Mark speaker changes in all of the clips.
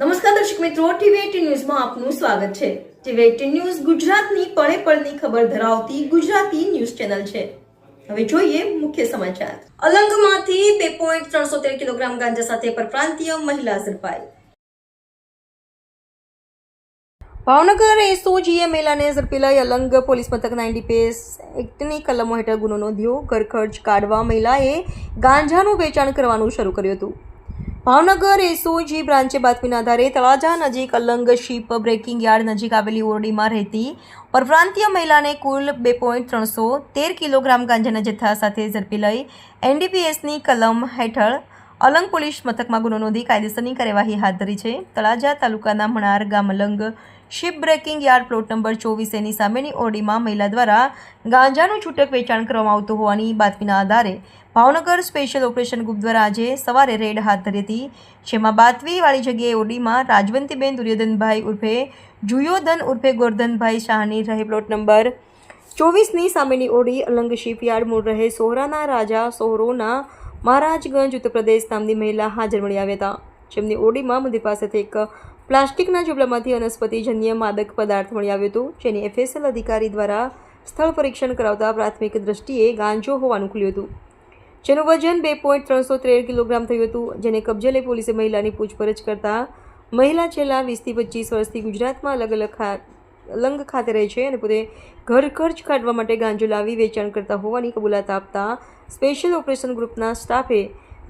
Speaker 1: નમસ્કાર દર્શક મિત્રો, ટીવી18 ન્યૂઝમાં આપનું સ્વાગત છે। ટીવી18 ન્યૂઝ ગુજરાતની પળે પળની ખબર ધરાવતી ગુજરાતી ન્યૂઝ ચેનલ છે। હવે જોઈએ મુખ્ય સમાચાર। અલંગમાંથી 2.313 કિલોગ્રામ ગાંજા સાથે પરપ્રાંતીય મહિલા ઝડપાઈ। ભાવનગર એસઓજીએ મહિલાને ઝડપી લઈ અલંગ પોલીસ મથકના એનડીપીએસ એક્ટની કલમો હેઠળ ગુનો નોંધ્યો। ઘર ખર્ચ કાઢવા મહિલાએ ગાંજાનું વેચાણ કરવાનું શરૂ કર્યું હતું। ભાવનગર એસઓજી બ્રાન્ચે બાતમીના આધારે તળાજા નજીક અલંગ શીપ બ્રેકિંગ યાર્ડ નજીક આવેલી ઓરડીમાં રહેતી પરપ્રાંતીય મહિલાને કુલ 2.313 કિલોગ્રામ ગાંજાના જથ્થા સાથે ઝડપી લઈ એનડીપીએસની કલમ હેઠળ અલંગ પોલીસ મથકમાં ગુનો નોંધી કાયદેસરની કાર્યવાહી હાથ ધરી છે। તળાજા તાલુકાના મણાર ગામ Alang ship breaking yard plot number 24 ની સામેની ઓરડીમાં મહિલા દ્વારા ગાંજાનું છૂટક વેચાણ કરવામાં આવતું હોવાની બાતમીના આધારે ભાવનગર સ્પેશિયલ ઓપરેશન ગ્રુપ દ્વારા આજે સવારે રેડ હાથ ધરી હતી, જેમાં બાતમીવાળી જગ્યાએ ઓરડીમાં રાજવંતીબેન દુર્યોધનભાઈ ઉર્ફે જુયોધન ઉર્ફે ગોરધનભાઈ શાહની રહે પ્લોટ નંબર 24 ની સામેની ઓરડી અલંગ શિપ યાર્ડ મૂળ રહે સોહરાના રાજા સોહરોના મહારાજગંજ ઉત્તર પ્રદેશ નામની મહિલા હાજર મળી આવ્યા હતા, જેમની ઓરડીમાં મંદિર પાસેથી એક પ્લાસ્ટિકના ઝૂંપડામાંથી વનસ્પતિજન્ય માદક પદાર્થ મળી આવ્યો હતો, જેની એફએસએલ અધિકારી દ્વારા સ્થળ પરીક્ષણ કરાવતા પ્રાથમિક દ્રષ્ટિએ ગાંજો હોવાનું ખુલ્યું હતું, જેનું વજન 2.313 કિલોગ્રામ થયું હતું, જેને કબજે લઈ પોલીસે મહિલાની પૂછપરછ કરતા મહિલા છેલ્લા 20 થી 25 વર્ષથી ગુજરાતમાં અલંગ ખાતે રહે છે અને પોતે ઘર ખર્ચ કાઢવા માટે ગાંજો લાવી વેચાણ કરતા હોવાની કબૂલાત આપતા સ્પેશિયલ ઓપરેશન ગ્રુપના સ્ટાફે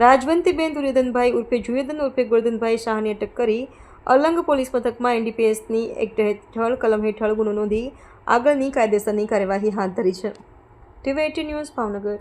Speaker 1: રાજવંતીબેન દુર્યોધનભાઈ ઉર્ફે જુયોધન ઉર્ફે ગોરધનભાઈ શાહને અટક કરી અલંગ પોલીસ મથકમાં એનડીપીએસની એક્ટ હેઠળ કલમ હેઠળ ગુનો નોંધી આગળની કાયદેસરની કાર્યવાહી હાથ ધરી છે। ટીવી18 ન્યૂઝ ભાવનગર।